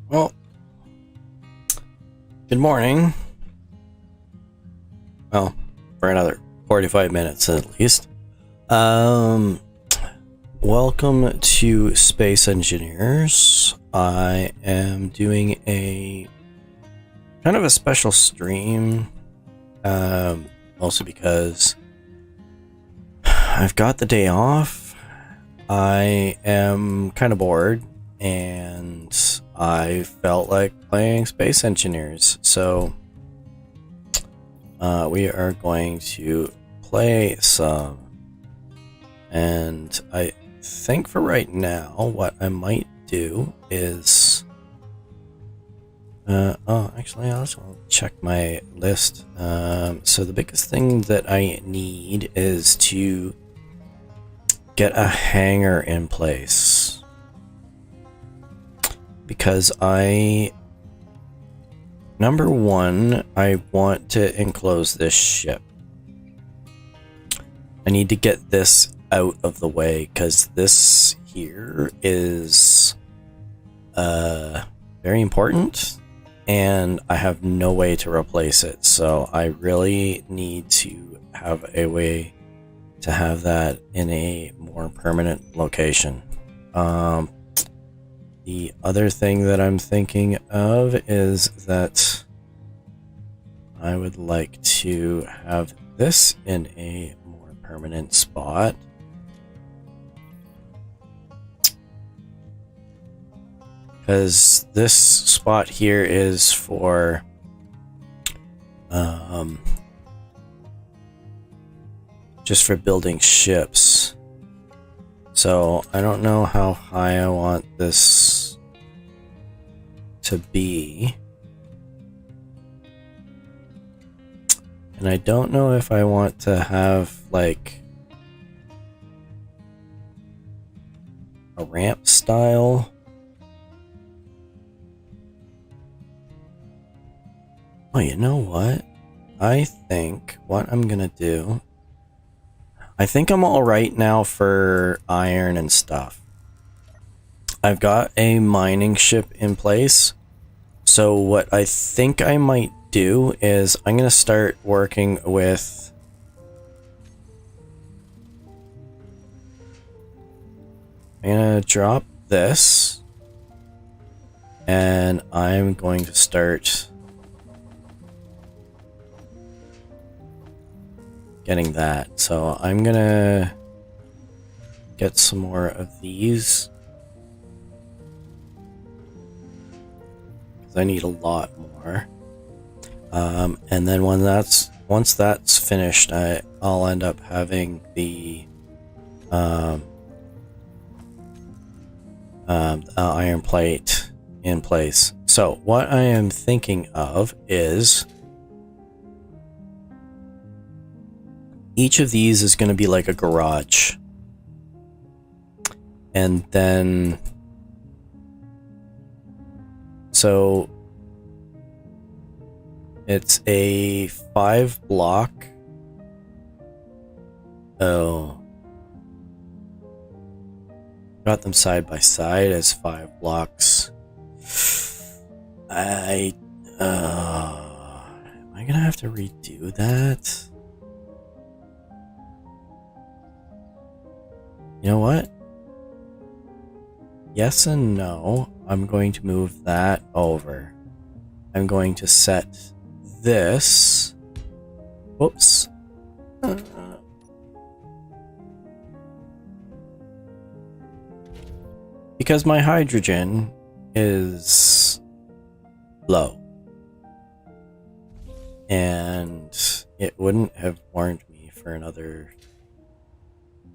Well, good morning. Well, for another 45 minutes at least. Um, Welcome to Space Engineers. I am doing a kind of a special stream, mostly because I've got the day off. I am kind of bored, and I felt like playing Space Engineers, so we are going to play some. And I think for right now, what I might do is... actually, I'll just check my list. So the biggest thing that I need is to get a hangar in place. Because number one, I want to enclose this ship. I need to get this out of the way, because this here is very important, and I have no way to replace it. So I really need to have a way to have that in a more permanent location. The other thing that I'm thinking of is that I would like to have this in a more permanent spot. Because this spot here is for just for building ships. So I don't know how high I want this to be. And I don't know if I want to have like a ramp style. Oh, you know what? I think what I'm gonna do... I think I'm alright now for iron and stuff. I've got a mining ship in place. So what I think I might do is I'm gonna start working with... I'm gonna drop this. And I'm going to start... getting that. So I'm gonna get some more of these, because I need a lot more. And then once that's finished, I'll end up having the iron plate in place. So what I am thinking of is each of these is going to be like a garage. And then... so... it's a 5 block... oh... got them side by side as 5 blocks. Am I gonna have to redo that? You know what? Yes and no. I'm going to move that over. I'm going to set this... whoops. Because my hydrogen is low. And it wouldn't have warned me for another...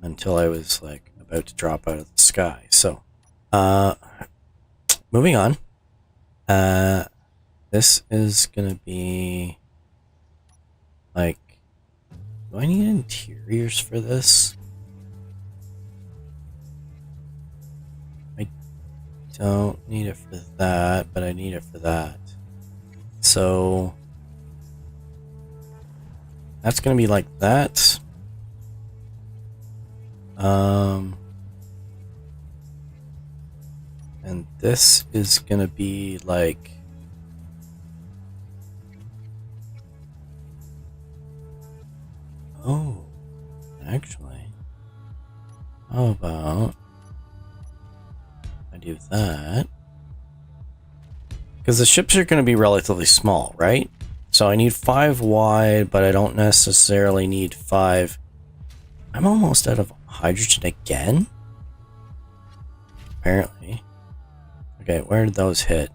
until I was like about to drop out of the sky. So, moving on. This is gonna be like, do I need interiors for this? I don't need it for that, but I need it for that. So that's gonna be like that. And this is gonna be like... Oh, actually, how about I do that? Because the ships are going to be relatively small, right? So I need 5 wide, but I don't necessarily need 5. I'm almost out of hydrogen again? Apparently. Okay, where did those hit?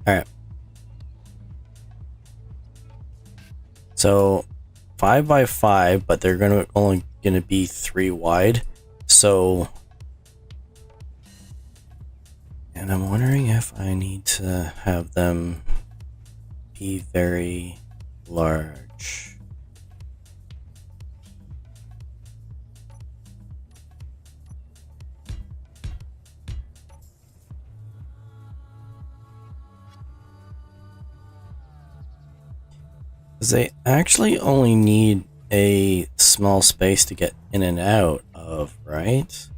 Alright. So 5 by 5, but they're only gonna be 3 wide. So, and I'm wondering if I need to have them be very large. Because they actually only need a small space to get in and out of, right?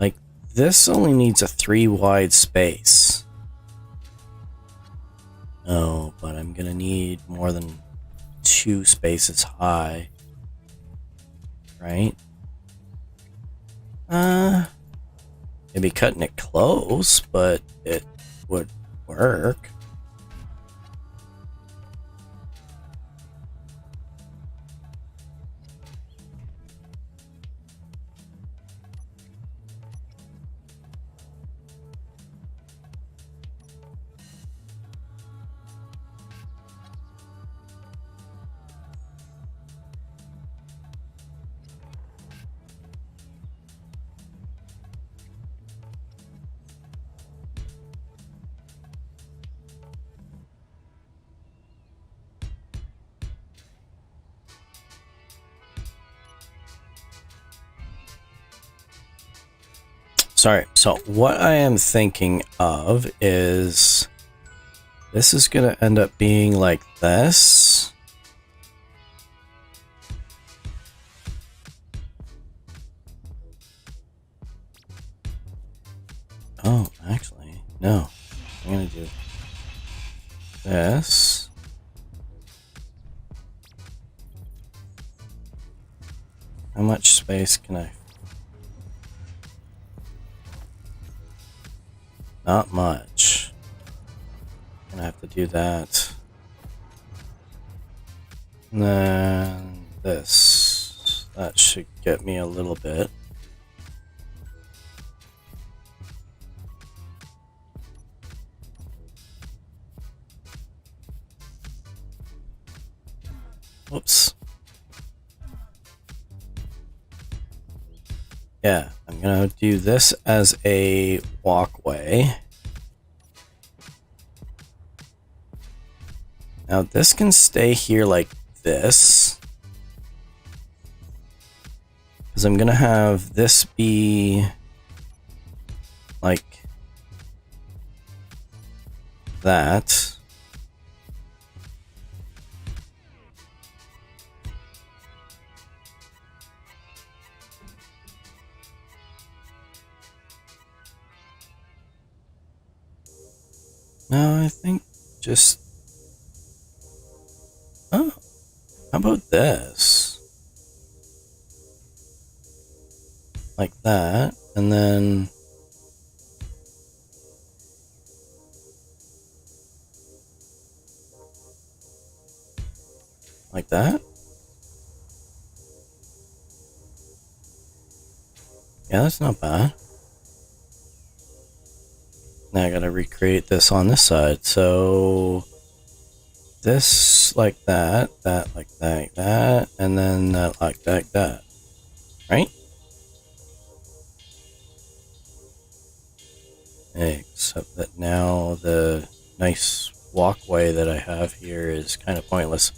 Like, this only needs a 3 wide space. Oh, but I'm gonna need more than 2 spaces high. Right? Maybe cutting it close, but it would work. Sorry, so what I am thinking of is this is gonna end up being like this. Oh, actually, no. I'm gonna do this. How much space can I... Not much. Gonna have to do that. And then this. That should get me a little bit. Whoops. Yeah, I'm gonna do this as a walkway. Now this can stay here like this. Because I'm gonna have this be like that. No, I think just... Oh, how about this? Like that, and then... Like that? Yeah, that's not bad. Now I gotta recreate this on this side, so... This like that, that like that, and then that like that. Right? Except that now the nice walkway that I have here is kind of pointless.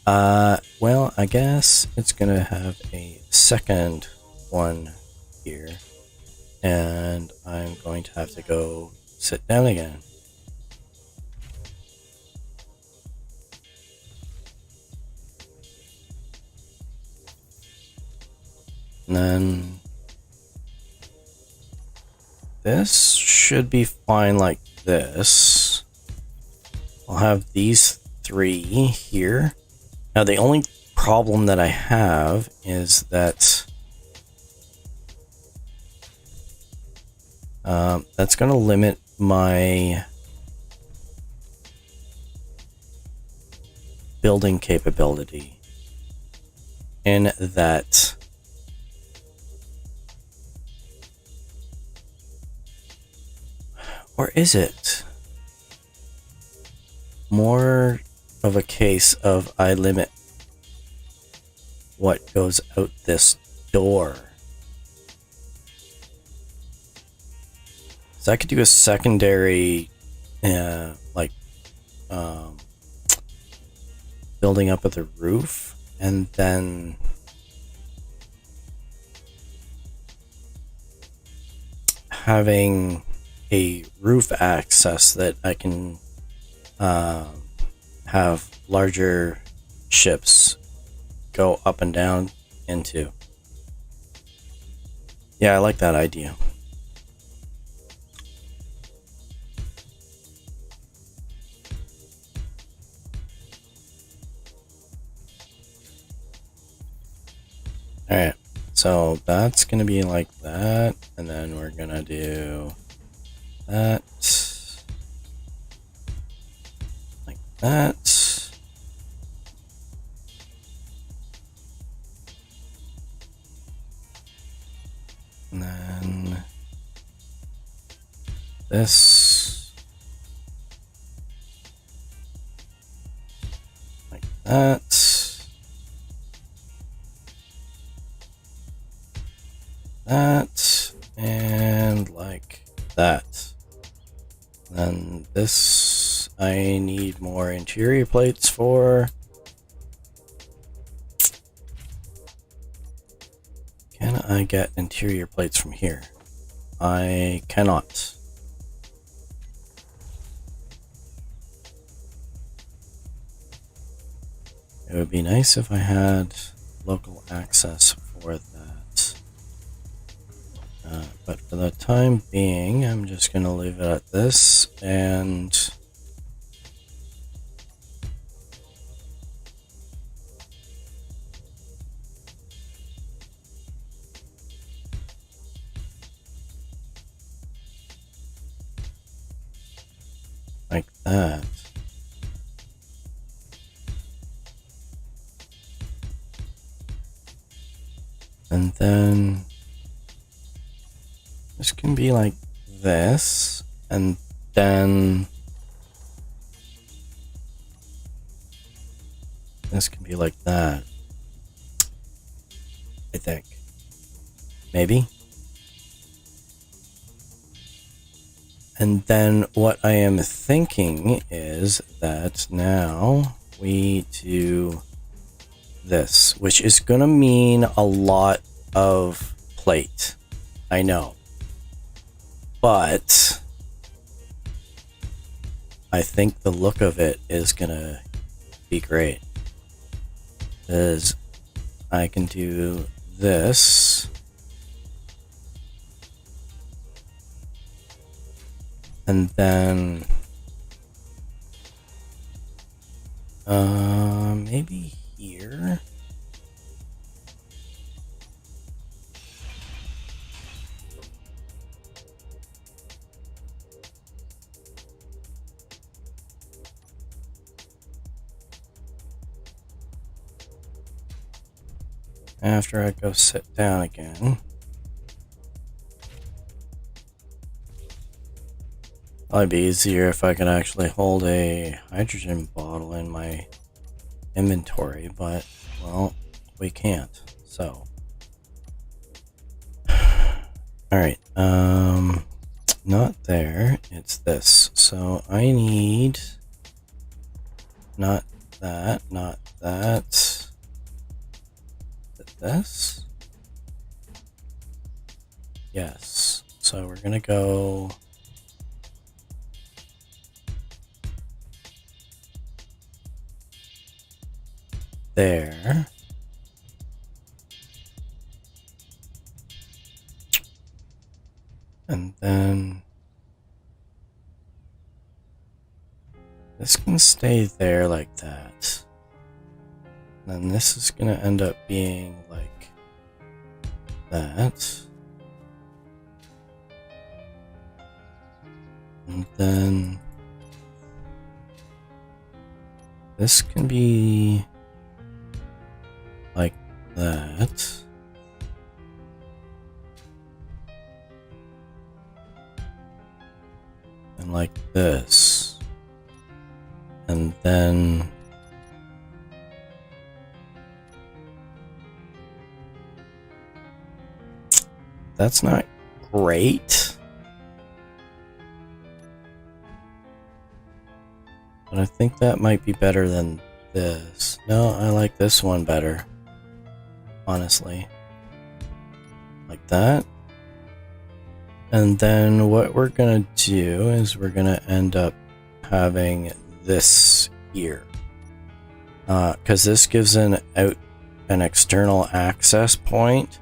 Well, I guess it's gonna have a second one here. And I'm going to have to go sit down again. And then this should be fine like this. I'll have these 3 here. Now the only problem that I have is that that's going to limit my building capability in that or is it more of a case of I limit what goes out this door? So I could do a secondary building up at the roof and then having a roof access that I can have larger ships go up and down into. Yeah, I like that idea. Alright, so that's gonna be like that, and then we're gonna do that, like that, and then this, like that. That and like that. Then this I need more interior plates for. Can I get interior plates from here? I cannot. It would be nice if I had local access for that. But for the time being, I'm just going to leave it at this and like that. And then this can be like this, and then this can be like that. I think. Maybe. And then what I am thinking is that now we do this, which is going to mean a lot of plate. I know. But I think the look of it is going to be great. Because I can do this. And then maybe here. After I go sit down again. Probably be easier if I could actually hold a hydrogen bottle in my inventory, but, well, we can't, so. Alright, not there, it's this. So I need, not that, this? Yes, so we're gonna go there. And then this can stay there like that. And then this is gonna end up being like that. And then this can be like that. And like this. And then that's not great. But I think that might be better than this. No, I like this one better. Honestly. Like that. And then what we're gonna do is we're gonna end up having this here. Because this gives an external access point.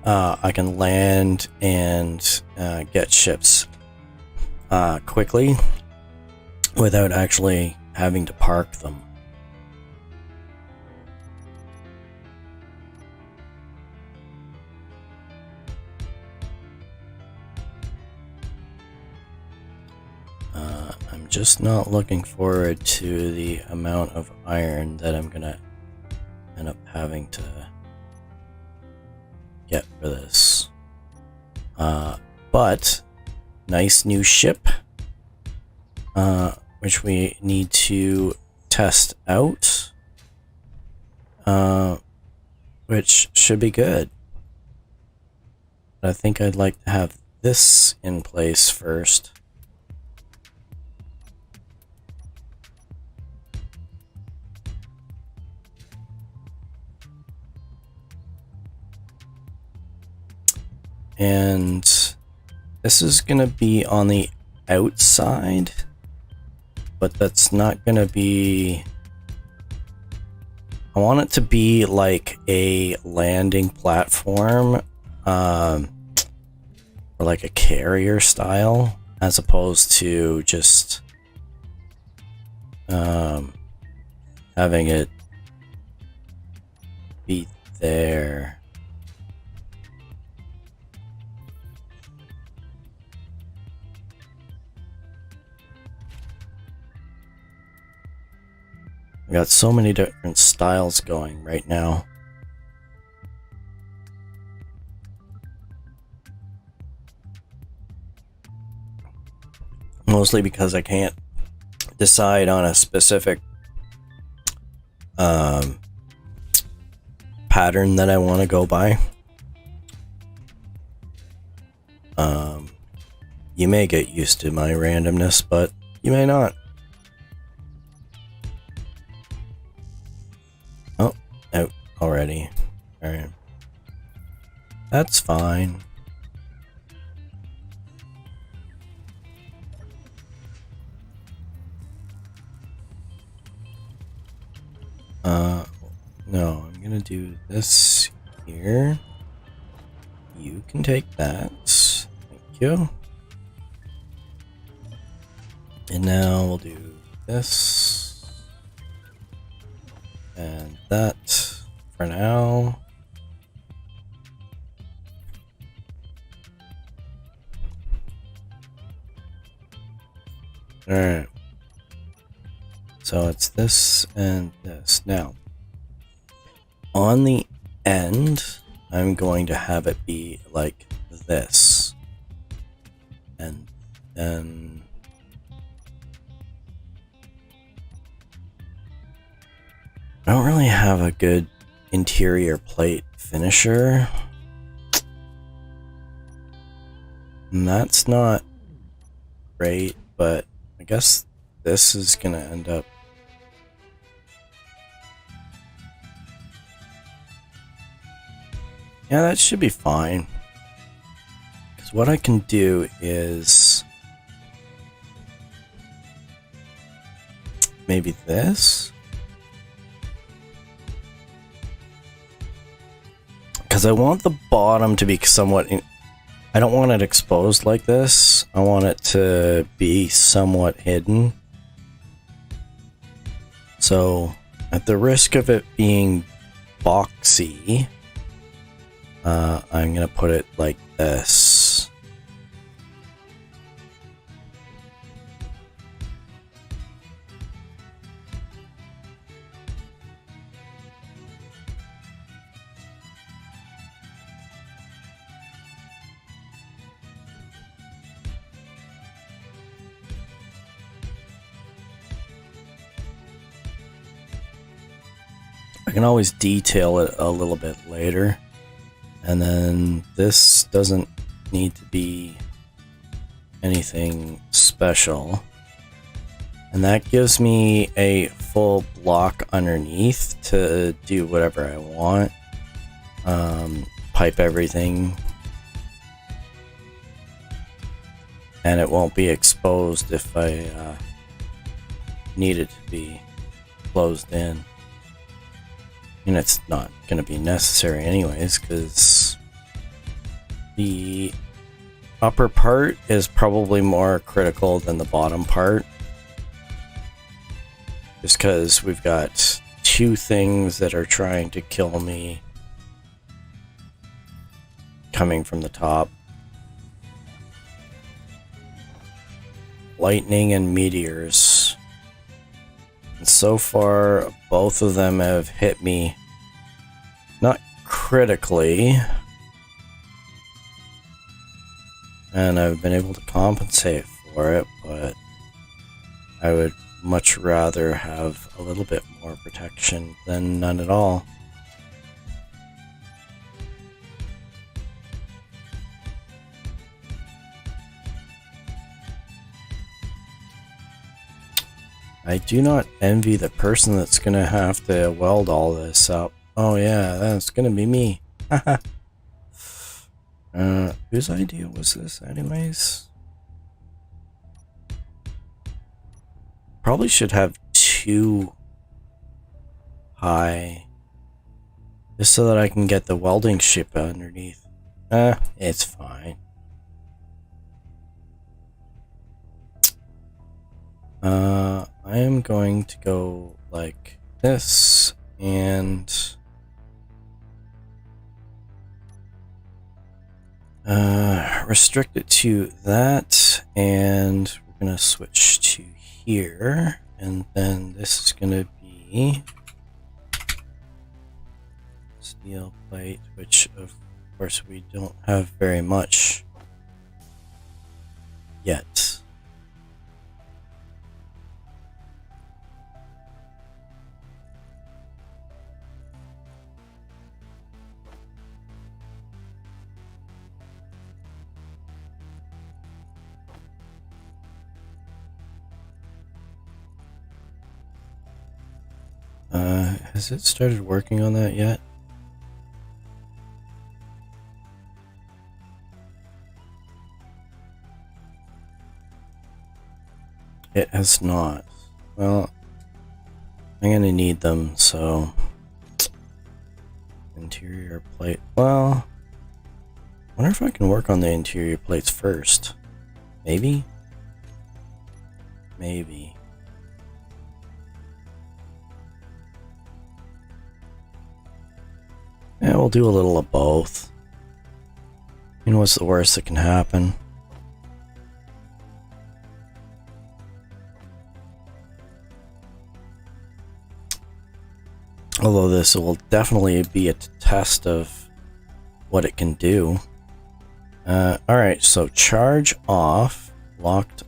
I can land and get ships quickly without actually having to park them. I'm just not looking forward to the amount of iron that I'm gonna end up having to get for this. But nice new ship, which we need to test out, which should be good. But I think I'd like to have this in place first. And this is gonna be on the outside, but that's not gonna be... I want it to be like a landing platform, or like a carrier style, as opposed to just having it be there. We got so many different styles going right now. Mostly because I can't decide on a specific pattern that I want to go by. You may get used to my randomness, but you may not. Oh, out already. Alright. That's fine. No, I'm gonna do this here. You can take that. Thank you. And now we'll do this. And that for now. Alright. So it's this and this. Now, on the end, I'm going to have it be like this. And then I don't really have a good interior plate finisher. And that's not great, but I guess this is gonna end up... Yeah, that should be fine. Because what I can do is... maybe this? Because I want the bottom to be somewhat... I don't want it exposed like this. I want it to be somewhat hidden. So, at the risk of it being boxy, I'm going to put it like this. I can always detail it a little bit later. And then this doesn't need to be anything special. And that gives me a full block underneath to do whatever I want. Pipe everything. And it won't be exposed if I need it to be closed in. And it's not going to be necessary anyways, because the upper part is probably more critical than the bottom part. Just because we've got two things that are trying to kill me coming from the top. Lightning and meteors. And so far, both of them have hit me, not critically, and I've been able to compensate for it, but I would much rather have a little bit more protection than none at all. I do not envy the person that's gonna have to weld all this up. Oh yeah, that's gonna be me. Whose idea was this anyways? Probably should have two high, just so that I can get the welding ship underneath. It's fine. I am going to go like this and restrict it to that, and we're gonna switch to here, and then this is gonna be steel plate, which of course we don't have very much yet. Has it started working on that yet? It has not. Well, I'm gonna need them, so... Interior plate. Well... I wonder if I can work on the interior plates first. Maybe? Maybe. Yeah, we'll do a little of both. You know what's the worst that can happen? Although this will definitely be a test of what it can do. Alright, so charge off, locked,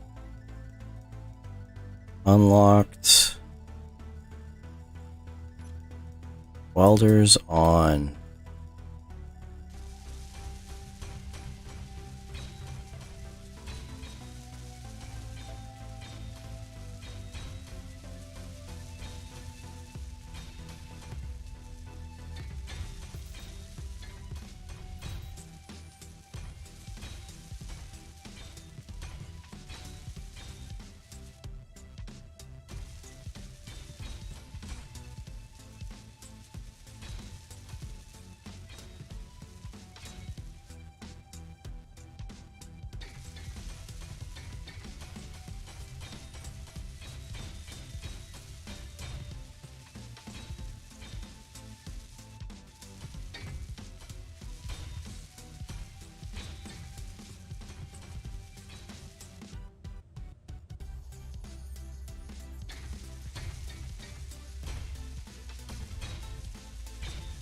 unlocked, welders on.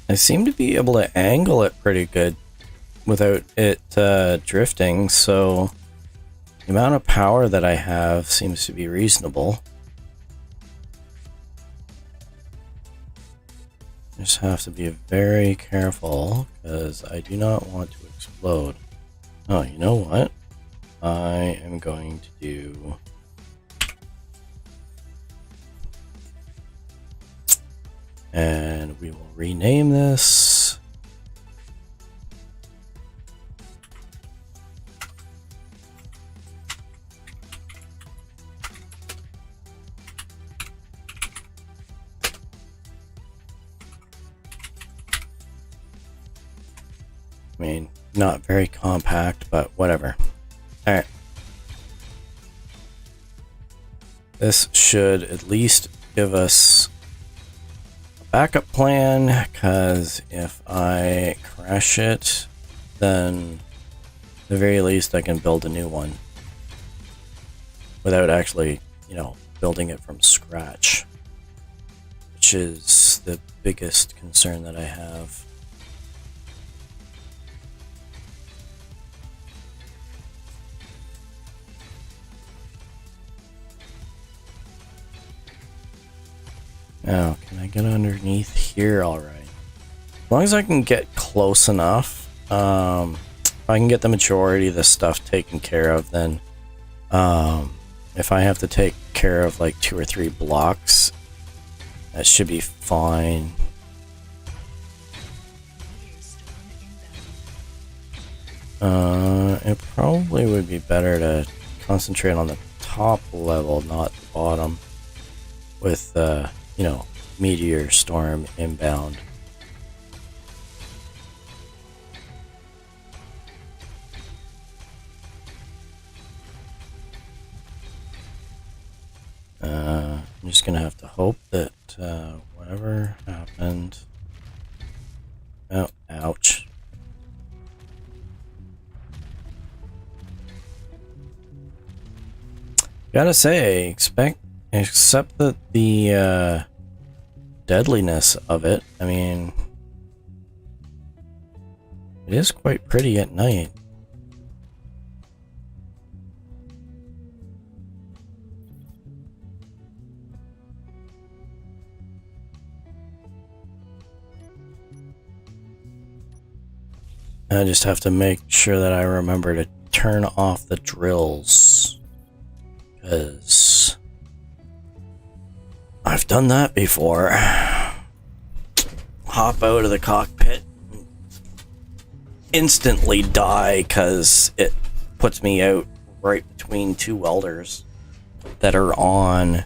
I seem to be able to angle it pretty good without it drifting, so the amount of power that I have seems to be reasonable. Just have to be very careful because I do not want to explode. Oh, you know what? I am going to do... And we will rename this. I mean, not very compact, but whatever. Alright. This should at least give us a backup plan, because if I crash it, then at the very least I can build a new one without actually, you know, building it from scratch, which is the biggest concern that I have. Now, can I get underneath here? All right. As long as I can get close enough, if I can get the majority of the stuff taken care of, then if I have to take care of like 2 or 3 blocks, that should be fine. It probably would be better to concentrate on the top level, not the bottom, with you know, meteor storm inbound. I'm just gonna have to hope that whatever happened. Oh, ouch. Gotta say, except that the deadliness of it, I mean, it is quite pretty at night. I just have to make sure that I remember to turn off the drills, because I've done that before. Hop out of the cockpit, instantly die because it puts me out right between 2 welders that are on.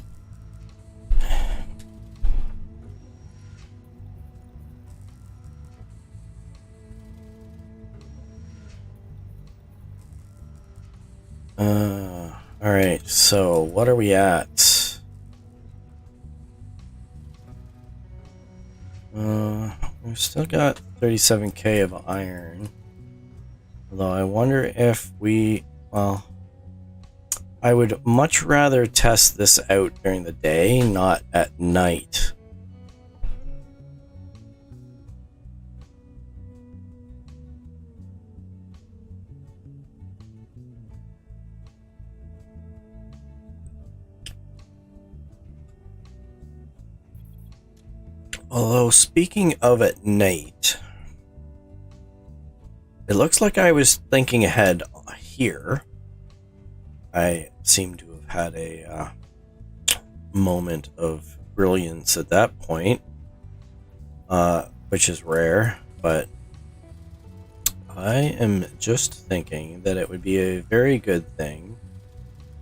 Alright, so what are we at? We've still got 37k of iron. Although I wonder if we, well, I would much rather test this out during the day, not at night. Although, speaking of at night, it looks like I was thinking ahead here. I seem to have had a moment of brilliance at that point, which is rare, but I am just thinking that it would be a very good thing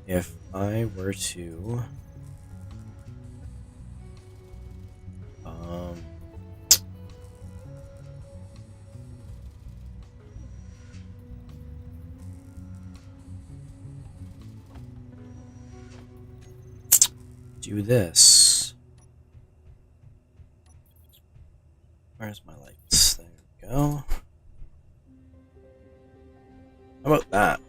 if I were to do this. Where's my lights? There we go. How about that?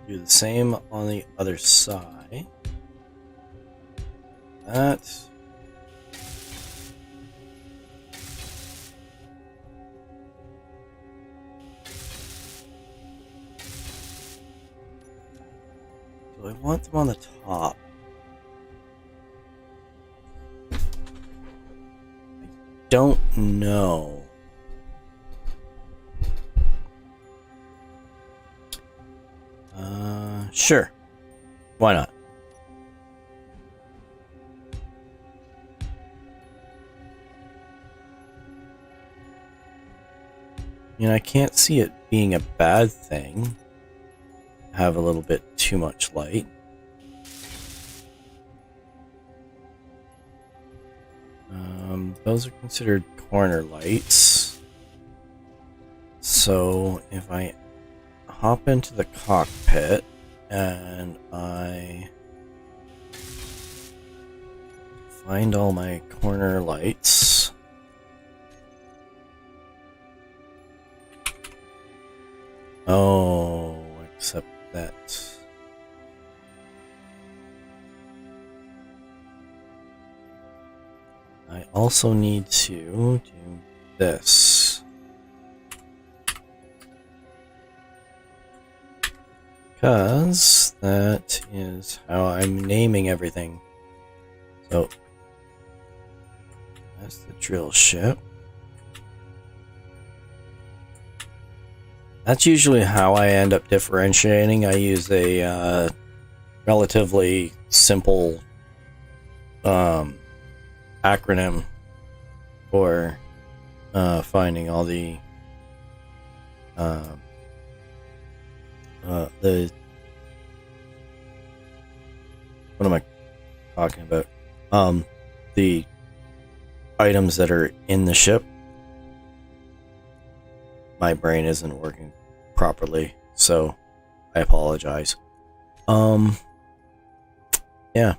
do the same on the other side. That. Do I want them on the top? I don't know. Sure. Why not? You know, I can't see it being a bad thing. Have a little bit too much light. Those are considered corner lights. So if I hop into the cockpit and I find all my corner lights. Oh, except that. I also need to do this. Because that is how I'm naming everything. So that's the drill ship. That's usually how I end up differentiating. I use a relatively simple acronym for finding all the what am I talking about? The items that are in the ship. My brain isn't working properly, so I apologize. Yeah.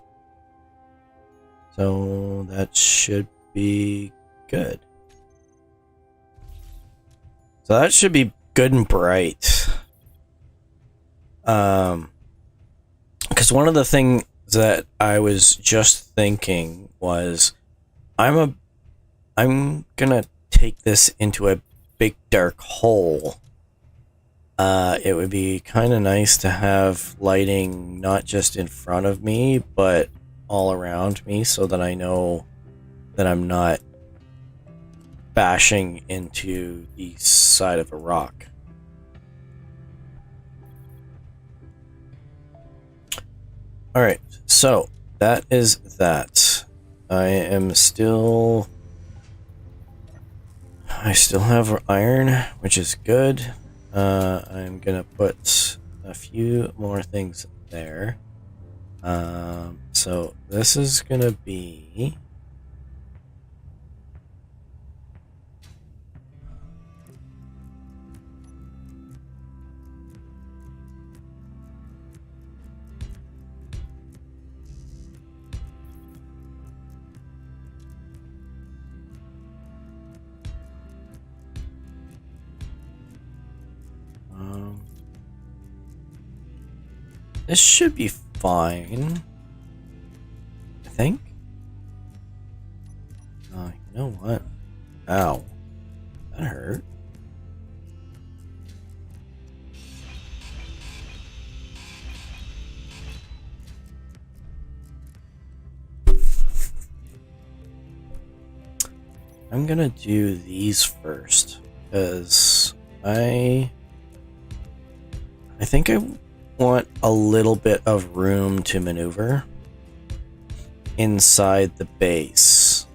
So that should be good. So that should be good and bright. Because one of the things that I was just thinking was, I'm gonna take this into a big dark hole. It would be kind of nice to have lighting not just in front of me, but all around me, so that I know that I'm not bashing into the side of a rock. Alright, so that is that. I still have iron, which is good. I'm gonna put a few more things there. So this is gonna be this should be fine, I think. You know what? Ow. That hurt. I'm gonna do these first, because I think I want a little bit of room to maneuver inside the base.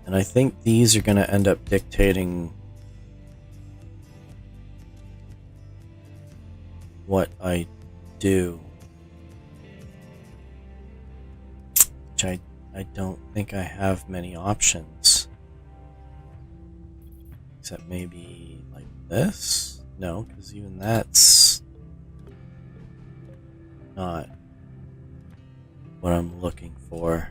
And I think these are going to end up dictating what I do. Which I don't think I have many options. Except maybe like this? No, because even that's not what I'm looking for.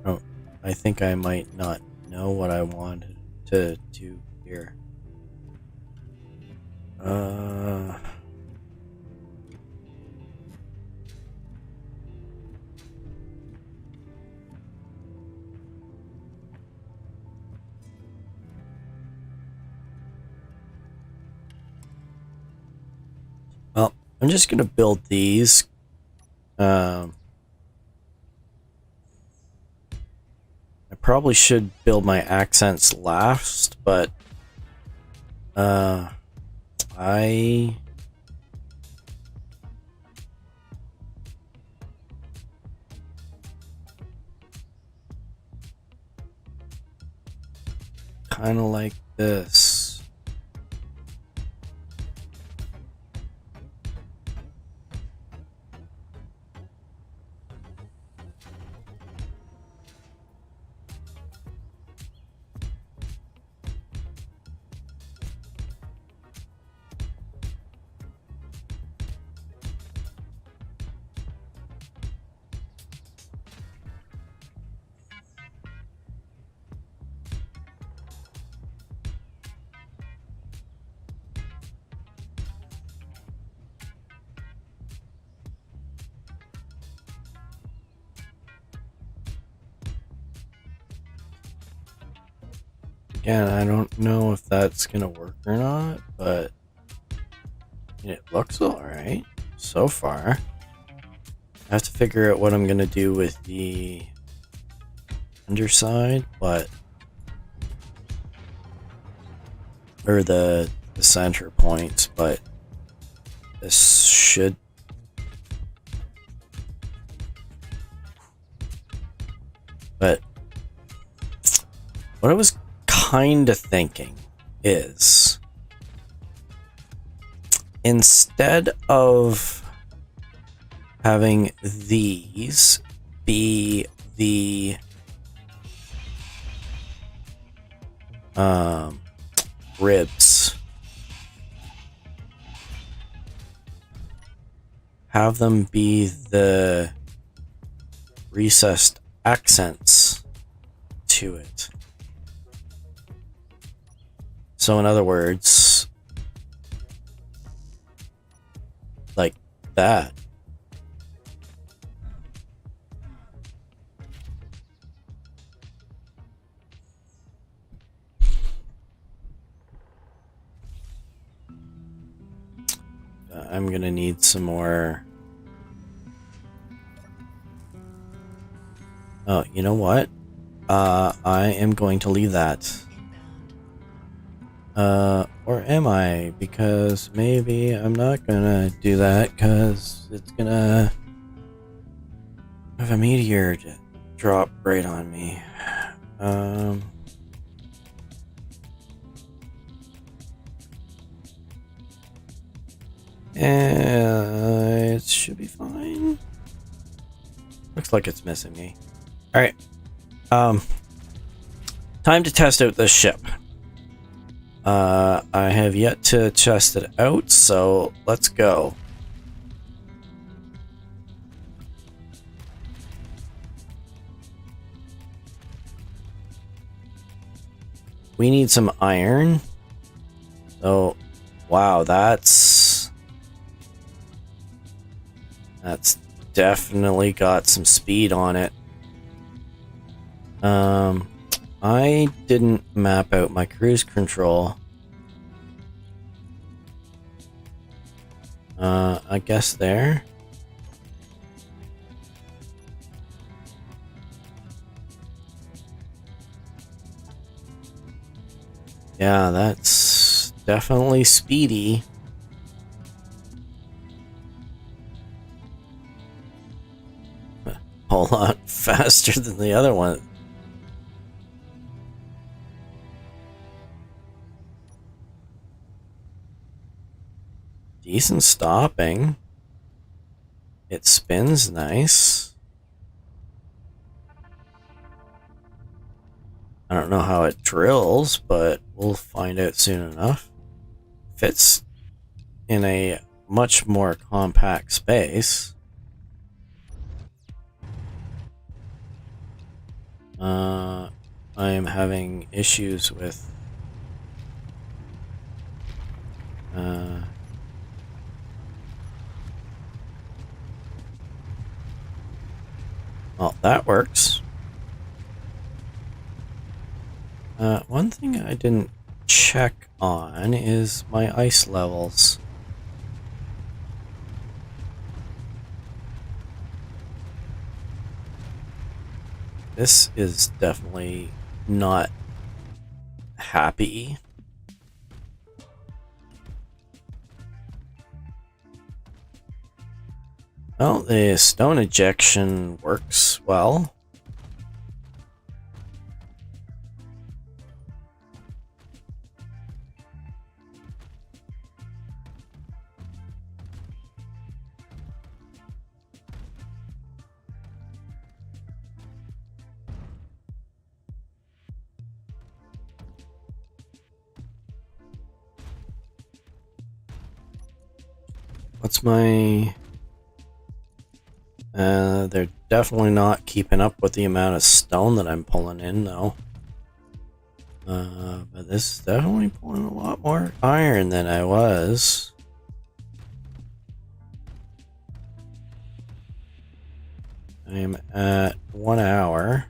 Oh, I think I might not know what I wanted to do here. Well, I'm just gonna build these. I probably should build my accents last, but I kind of like this. Again, I don't know if that's gonna work or not, but it looks alright so far. I have to figure out what I'm gonna do with the underside, but or the center points, but this should. But what I was kind of thinking is, instead of having these be the ribs, have them be the recessed accents to it. So in other words, like that. I'm gonna need some more. Oh, you know what? I am going to leave that. Or am I? Because maybe I'm not gonna do that because it's gonna have a meteor drop right on me. It should be fine. Looks like it's missing me. Alright. Time to test out this ship. I have yet to test it out, so let's go. We need some iron. So, wow, that's definitely got some speed on it. I didn't map out my cruise control. I guess there. Yeah, that's definitely speedy. A whole lot faster than the other one. Decent stopping. It spins nice. I don't know how it drills, but we'll find out soon enough. Fits in a much more compact space. I am having issues with well, that works. One thing I didn't check on is my ice levels. This is definitely not happy. Well, the stone ejection works well. What's my... they're definitely not keeping up with the amount of stone that I'm pulling in, though. But this is definitely pulling a lot more iron than I was. I am at 1 hour.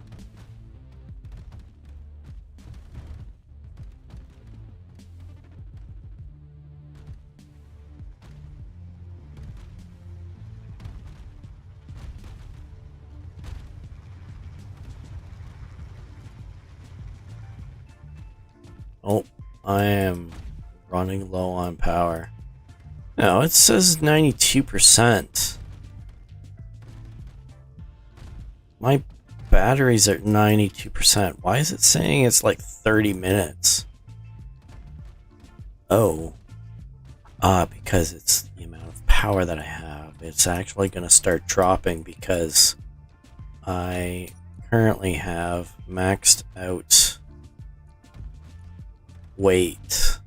Oh, I am running low on power. No, it says 92%. My batteries are 92%. Why is it saying it's like 30 minutes? Oh. Because it's the amount of power that I have. It's actually going to start dropping because I currently have maxed out weight.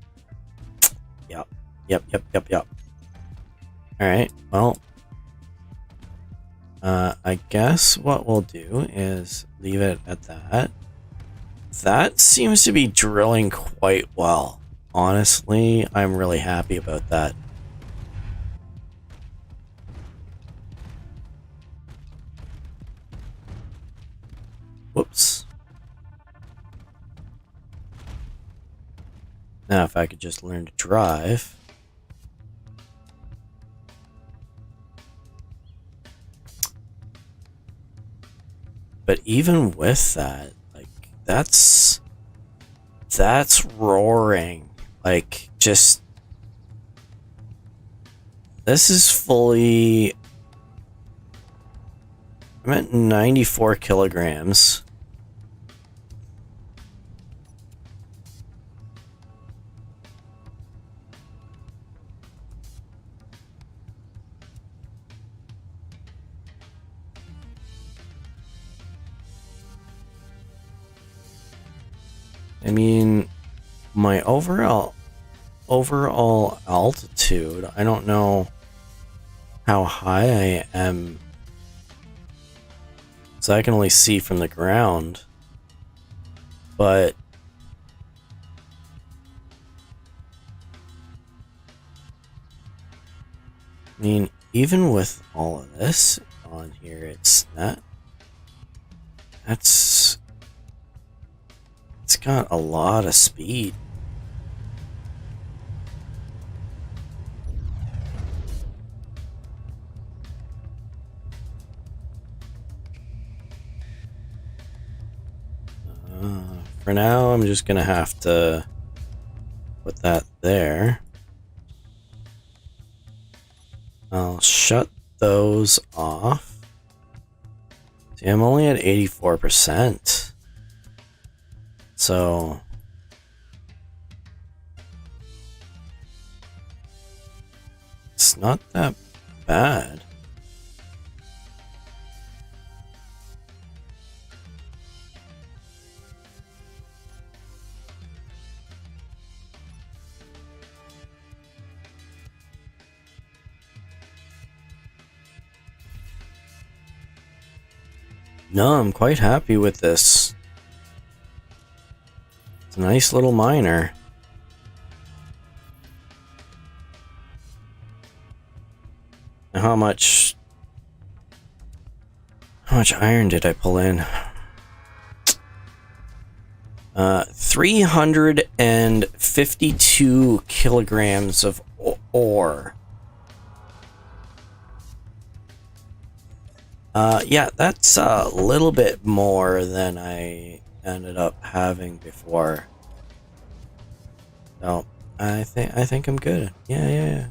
Yep. Alright, well, I guess what we'll do is leave it at that. That seems to be drilling quite well. Honestly, I'm really happy about that. Whoops. Now if I could just learn to drive. But even with that, like, that's roaring. Like, just, this is fully, I'm at 94 kilograms. I mean, my overall altitude, I don't know how high I am, so I can only see from the ground, but I mean, even with all of this on here, it's not, it's got a lot of speed. For now, I'm just gonna have to put that there. I'll shut those off. See, I'm only at 84%. So it's not that bad. No, I'm quite happy with this. Nice little miner. How much iron did I pull in? 352 kilograms of ore. Yeah, that's a little bit more than I ended up having before. So I think I'm good. Yeah.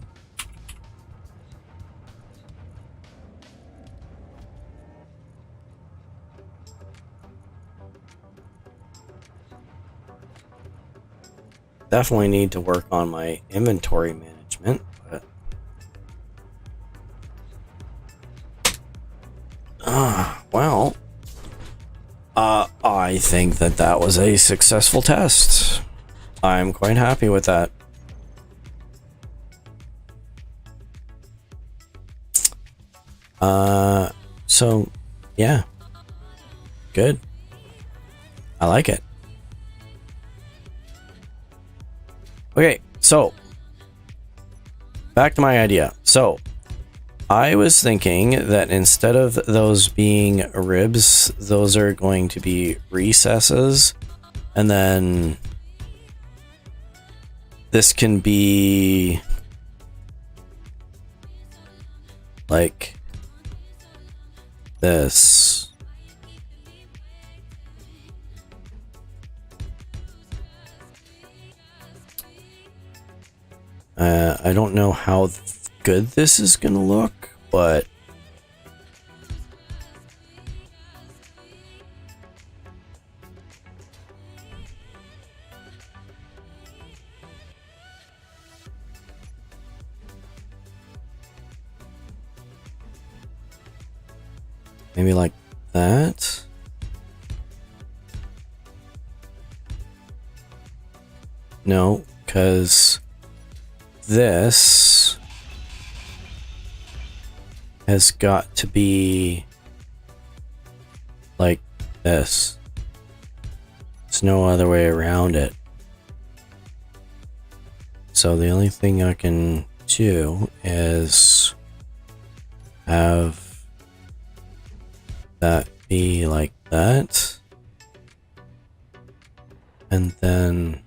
Definitely need to work on my inventory management, but well, I think that was a successful test. I'm quite happy with that. So yeah, good. I like it. Okay, so back to my idea. So I was thinking that instead of those being ribs, those are going to be recesses, and then this can be like this. I don't know how good this is gonna look, but maybe like that. No, because this has got to be like this. There's no other way around it. So the only thing I can do is have that be like that. And then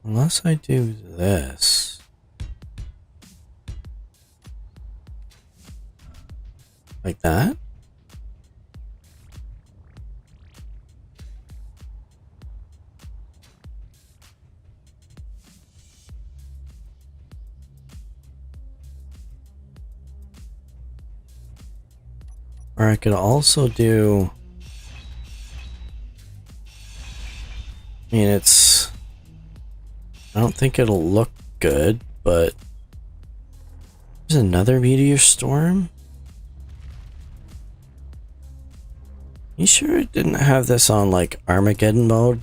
unless I do this, like that. Or I could also do, I mean, I don't think it'll look good, but there's another meteor storm? You sure it didn't have this on like Armageddon mode?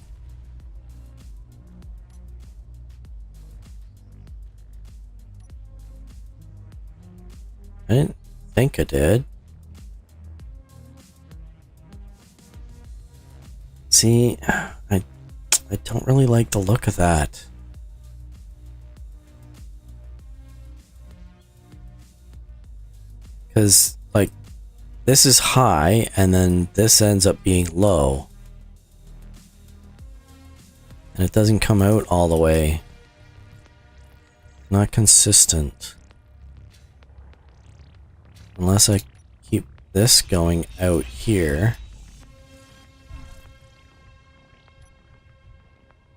I didn't think it did. See, I don't really like the look of that. Because, like, this is high, and then this ends up being low. And it doesn't come out all the way. Not consistent. Unless I keep this going out here.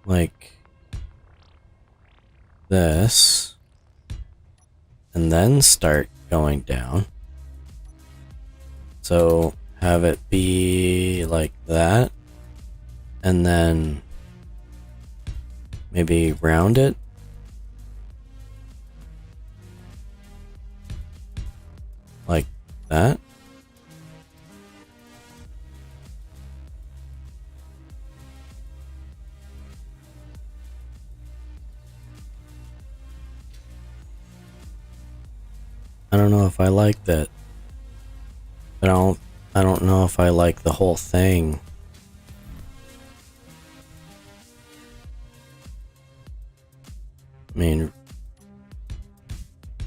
Like this. And then start going down. So have it be like that. And then maybe round it. Like that. if I liked it. I don't know if I like the whole thing. I mean,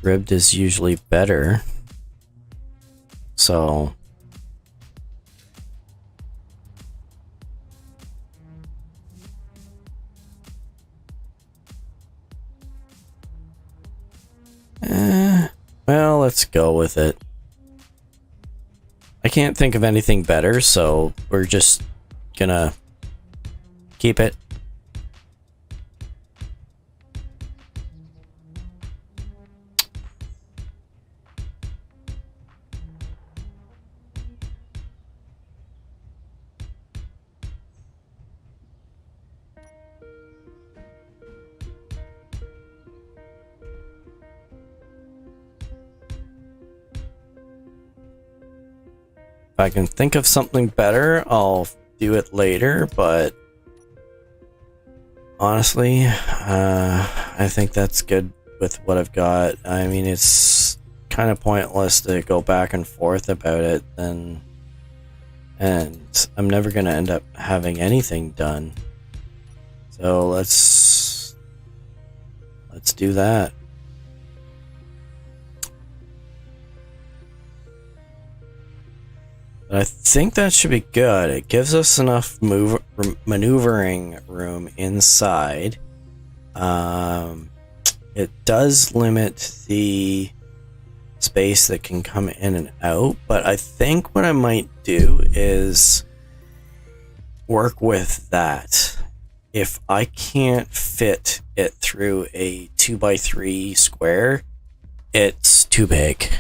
ribbed is usually better. So well, let's go with it. I can't think of anything better, so we're just gonna keep it. If I can think of something better, I'll do it later, but honestly, I think that's good with what I've got. I mean, it's kind of pointless to go back and forth about it, and I'm never going to end up having anything done. So let's do that. I think that should be good. It gives us enough maneuvering room inside. It does limit the space that can come in and out, but I think what I might do is work with that. If I can't fit it through a 2x3 square, it's too big.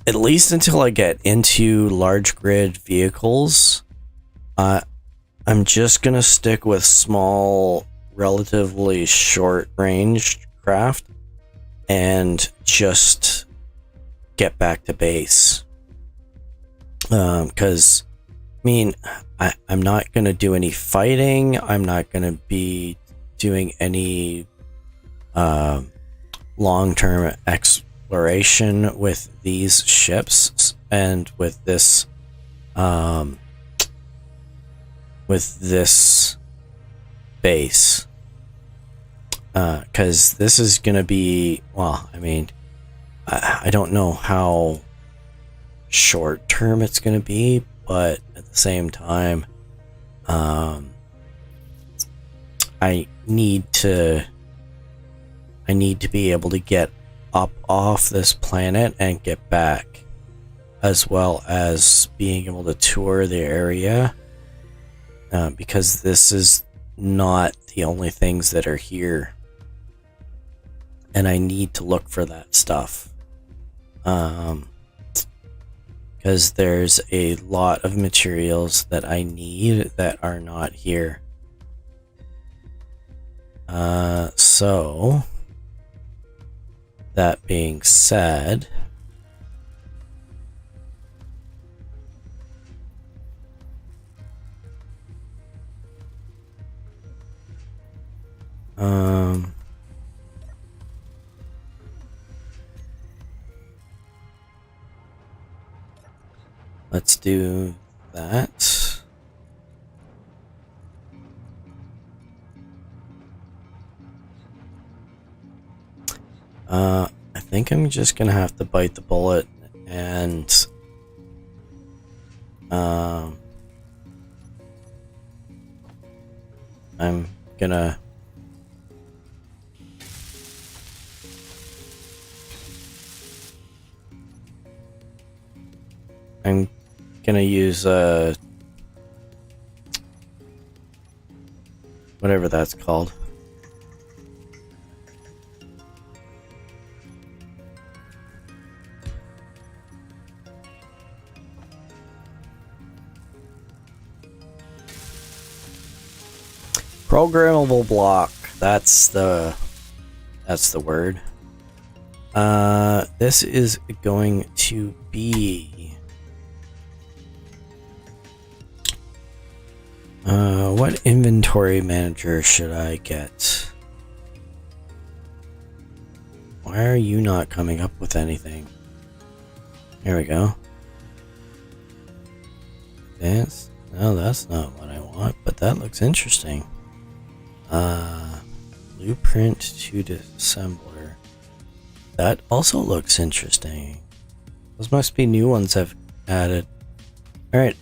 At least until I get into large grid vehicles, I'm just gonna stick with small, relatively short range craft and just get back to base. Because, I mean, I'm not gonna do any fighting. I'm not gonna be doing any long-term exploration with these ships and with this base, because this is gonna be, well, I mean, I don't know how short term it's gonna be, but at the same time, I need to be able to get up off this planet and get back, as well as being able to tour the area, because this is not the only things that are here, and I need to look for that stuff, because there's a lot of materials that I need that are not here. So that being said, let's do that. I think I'm just gonna have to bite the bullet and I'm gonna use whatever that's called. Programmable block. That's the word. This is going to be what inventory manager should I get? Why are you not coming up with anything? There we go. That's... No, that's not what I want, but that looks interesting. Blueprint to disassembler. That also looks interesting. Those must be new ones I've added. Alright,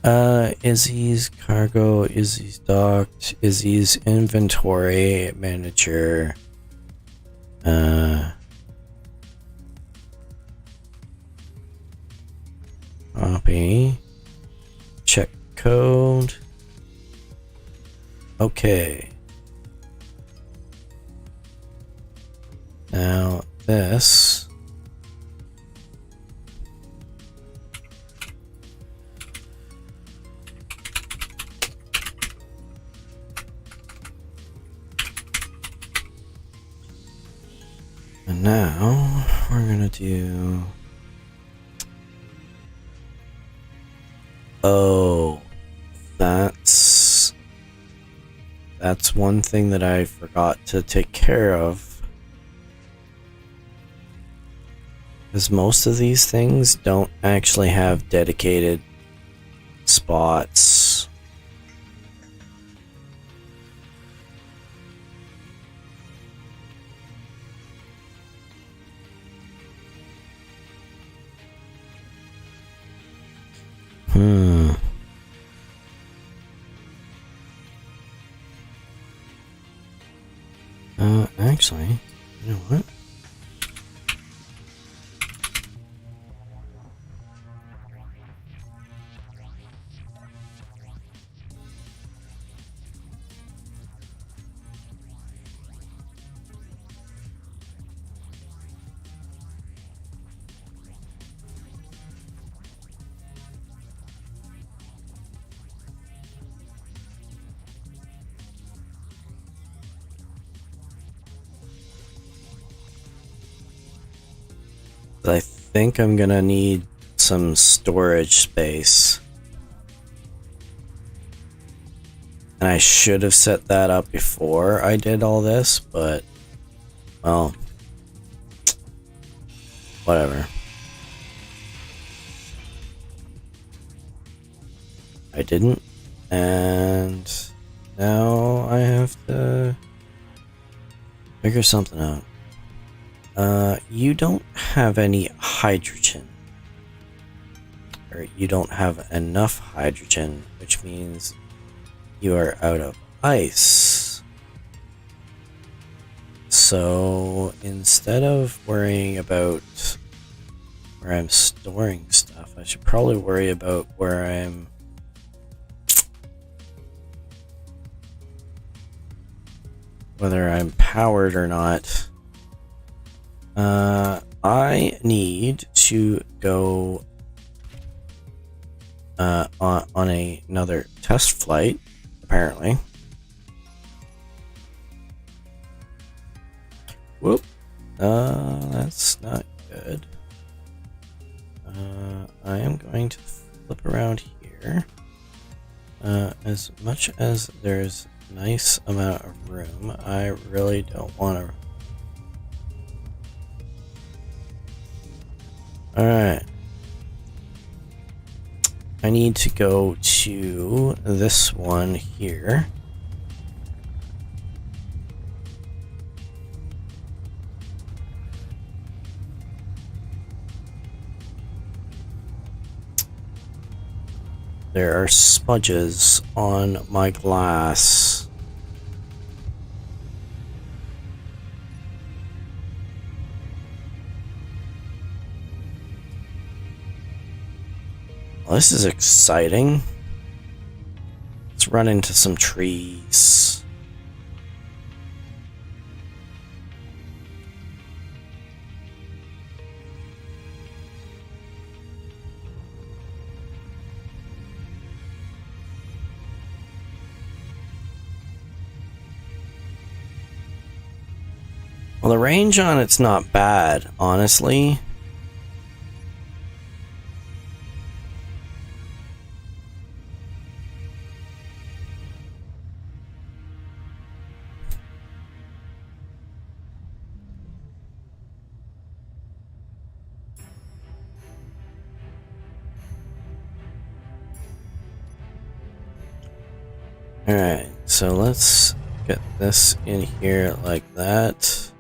Izzy's cargo, Izzy's docked, Izzy's inventory manager. Copy. Check code. Okay. Now this. And now we're gonna do... Oh, that's one thing that I forgot to take care of. Because most of these things don't actually have dedicated spots. Actually, you know what? I think I'm gonna need some storage space. And I should have set that up before I did all this, but, well, whatever. I didn't, and now I have to figure something out. You don't have any hydrogen. Or you don't have enough hydrogen, which means you are out of ice. So instead of worrying about where I'm storing stuff, I should probably worry about where I'm whether I'm powered or not. I need to go on another test flight, apparently. Whoop. That's not good. I am going to flip around here. As much as there's a nice amount of room, I really don't want to. Alright. I need to go to this one here. There are smudges on my glass. Well, this is exciting. Let's run into some trees. Well, the range on it's not bad, honestly. Alright, so let's get this in here like that.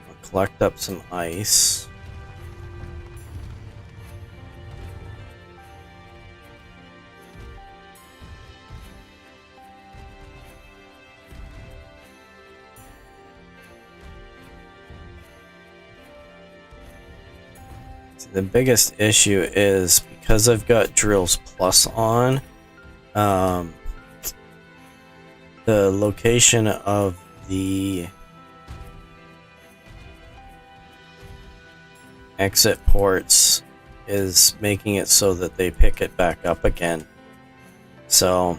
I'll collect up some ice. The biggest issue is because I've got Drills Plus on, the location of the exit ports is making it so that they pick it back up again. So